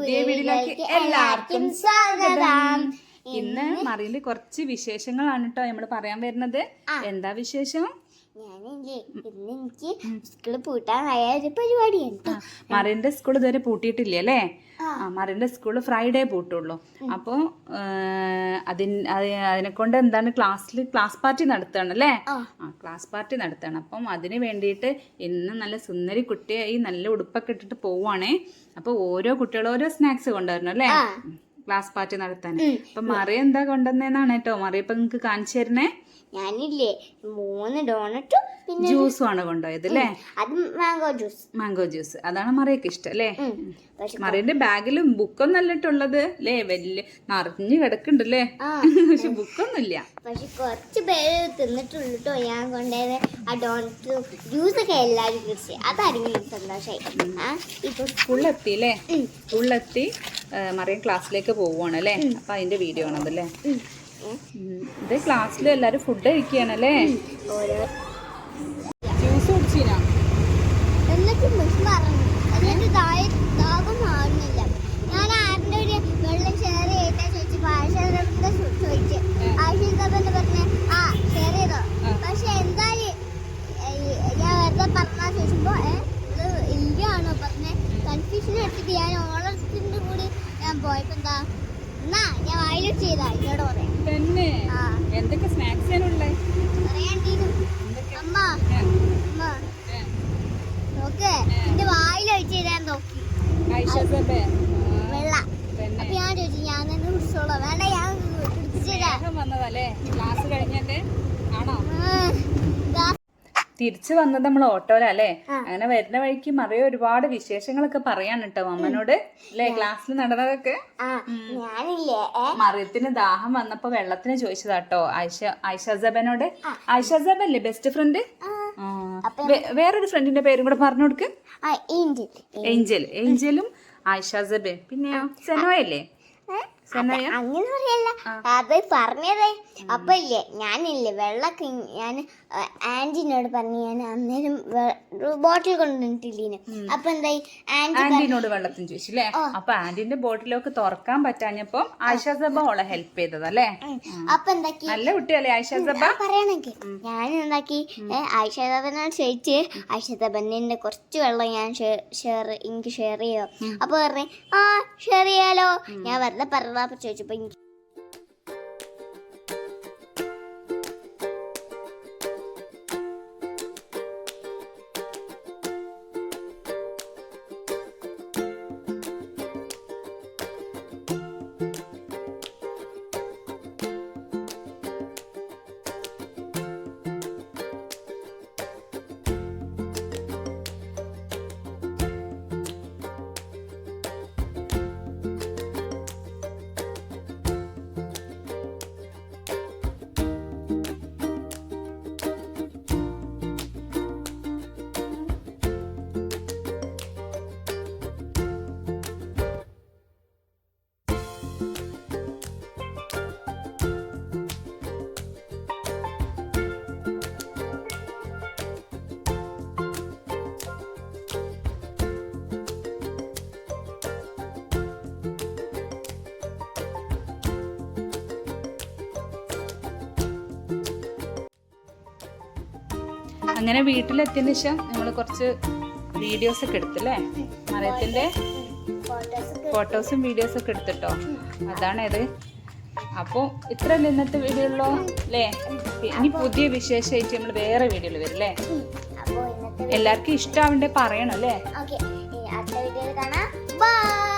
പുതിയ വീഡിയോയിലേക്ക് എല്ലാവർക്കും സ്വാഗതം. ഇന്ന് മറിയില് കുറച്ച് വിശേഷങ്ങളാണ് കേട്ടോ നമ്മൾ പറയാൻ വരുന്നത്. എന്താ വിശേഷം? ഞാനില്ലേ ഇന്ന് എനിക്ക് സ്കൂളിൽ പൂട്ടാനായ ഒരു പരിപാടിയാണ്. മറിന്റെ സ്കൂൾ ഇതുവരെ പൂട്ടിയിട്ടില്ല അല്ലേ? മറിന്റെ സ്കൂള് ഫ്രൈഡേ പൂട്ടുള്ളൂ. അപ്പോൾ അതിനെ കൊണ്ട് എന്താണ് ക്ലാസ് പാർട്ടി നടത്തുകയാണ് അല്ലേ? ക്ലാസ് പാർട്ടി നടത്തുകയാണ്. അപ്പം അതിന് വേണ്ടിയിട്ട് ഇന്ന് നല്ല സുന്ദരി കുട്ടിയായി നല്ല ഉടുപ്പൊക്കെ ഇട്ടിട്ട് പോവുകയാണേ. അപ്പോൾ ഓരോ കുട്ടികളും ഓരോ സ്നാക്സ് കൊണ്ടുവരണം അല്ലേ ക്ലാസ് പാർട്ടി നടത്താൻ. അപ്പൊ മറിയ എന്താ കൊണ്ടുവന്നേന്നാണ് കേട്ടോ. മറിയ ഇപ്പൊ നിങ്ങക്ക് കാണിച്ചു തരണേ. ഞാനില്ലേ 3 ഡോണറ്റും പിന്നെ ജ്യൂസും ആണ് കൊണ്ടുപോയത് അല്ലേ? അത് മാംഗോ ജ്യൂസ് അതാണ് മറിയൊക്കെ ഇഷ്ടം അല്ലേ? മറിയന്റെ ബാഗിലും ബുക്കൊന്നും അല്ലിട്ടുള്ളത് അല്ലേ? വലിയ നിറഞ്ഞു കിടക്കുന്നുണ്ടല്ലേ? പക്ഷെ ബുക്കൊന്നുമില്ല. പക്ഷെ കുറച്ച് പേര് തിന്നിട്ടുള്ളൂ കേട്ടോ. ഞാൻ കൊണ്ടുപോയത് ആ ഡോണറ്റും ജ്യൂസൊക്കെ എല്ലാവരും കുടിച്ച് അതാരെങ്കിലും സന്തോഷമായി. ഇപ്പൊ സ്കൂളിലെത്തി അല്ലേ? സ്കൂളിലെത്തി മറിയം ക്ലാസ്സിലേക്ക് പോവുകയാണ് അല്ലേ? അപ്പൊ അതിന്റെ വീഡിയോ ആണതല്ലേ? ഇത് ക്ലാസ്സിൽ എല്ലാരും ഫുഡ് കഴിക്കുകയാണല്ലേ? ജ്യൂസ് കുടിച്ചിനാ എന്നിട്ട് മിസ് പറഞ്ഞു എന്നിട്ട് ദാഹം മാറുന്നില്ല. ഞാൻ ആരുടെ ഒരു വെള്ളം ഷെയർ ചെയ്താ ചോദിച്ചു. ചോദിച്ചു ആശിതപ്പന്ന് പറഞ്ഞ് ഷെയർ ചെയ്തോ. പക്ഷെ എന്തായാലും ഞാൻ വെറുതെ പറഞ്ഞാ ചോദിച്ചപ്പോ ഇത് ഇല്ലാണോ പറഞ്ഞ് കൺഫ്യൂഷൻ എടുത്തിട്ട് ഞാൻ ഓളത്തിന്റെ കൂടി ഞാൻ പോയപ്പോ എന്താ എന്നാ ഞാൻ വായിലിട്ട് ചെയ്താ എന്നോട് പറയാം. തന്നെ എന്തൊക്കെ സ്നാക്സ് ആണുള്ളേ? അമ്മ നോക്ക് എന്റെ വായിലൊഴിച്ച് തരാൻ നോക്കി വെള്ള. അപ്പൊ ഞാൻ ചോദിച്ചു ഞാൻ തന്നെ കുടിച്ചോളാം. വേണ്ട ഞാൻ വന്നതല്ലേ ക്ലാസ് കഴിഞ്ഞിട്ട് ആണോ? തിരിച്ചു വന്നത് നമ്മൾ ഓട്ടോയിലല്ലേ? അങ്ങനെ വരുന്ന വഴിക്ക് മറിയ ഒരുപാട് വിശേഷങ്ങളൊക്കെ പറയാൻ കേട്ടോ അമ്മനോട് അല്ലേ? ക്ലാസ്സിൽ നടന്നതൊക്കെ. മറിയത്തിന് ദാഹം വന്നപ്പോ വെള്ളത്തിന് ചോദിച്ചതാട്ടോ ഐഷസബനോട്. ഐഷസബല്ലേ ബെസ്റ്റ് ഫ്രണ്ട്? വേറൊരു ഫ്രണ്ടിന്റെ പേരും കൂടെ പറഞ്ഞു കൊടുക്ക്. ഏഞ്ചലും ഐഷസബൻ പിന്നെയോ സെനോയല്ലേ? അങ്ങനെ പറയല്ല അത് പറഞ്ഞതേ. അപ്പൊ ഇല്ലേ ഞാനില്ലേ വെള്ളമൊക്കെ ഞാൻ ആന്റിനോട് പറഞ്ഞു. ഞാൻ അന്നേരം ബോട്ടിൽ കൊണ്ടുവന്നിട്ടില്ലേ. അപ്പൊ എന്തായി ആന്റിനോട് വെള്ളത്തിന് ചോദിച്ചില്ലേ? അപ്പൊ ആന്റിന്റെ ബോട്ടിലൊക്കെ തുറക്കാൻ പറ്റാഞ്ഞപ്പോ ആയിഷസബ ഓളെ ഹെൽപ്പ് ചെയ്തതല്ലേ? അപ്പൊ എന്താക്കി നല്ല കുട്ടിയല്ലേ ആയിഷസബ? പറയണെങ്കിൽ ഞാൻ എന്താക്കി ആയിഷസബനോട് ചോദിച്ച് ആയിഷസബന്റെ കുറച്ച് വെള്ളം ഞാൻ എനിക്ക് ഷെയർ ചെയ്യോ. അപ്പൊ പറഞ്ഞേ ഷെയർ ചെയ്യാലോ. ഞാൻ വെറുതെ പറഞ്ഞപ്പോ ചോദിച്ചപ്പോ എനിക്ക് അങ്ങനെ വീട്ടിലെത്തിയതിന് ശേഷം നമ്മൾ കുറച്ച് വീഡിയോസ് ഒക്കെ എടുത്തല്ലേ? മറിയത്തിന്റെ ഫോട്ടോസും വീഡിയോസും ഒക്കെ എടുത്തിട്ടോ. അതാണത്. അപ്പോൾ ഇത്രയല്ലേ ഇന്നത്തെ വീഡിയോ ഉള്ളൂ അല്ലേ? ഇനി പുതിയ വിശേഷമായിട്ട് നമ്മൾ വേറെ വീഡിയോയിൽ വരും അല്ലേ? എല്ലാവർക്കും ഇഷ്ടമാവണ്ടേ പറയണം അല്ലേ? അടുത്ത വീഡിയോയിൽ കാണാം. ബൈ.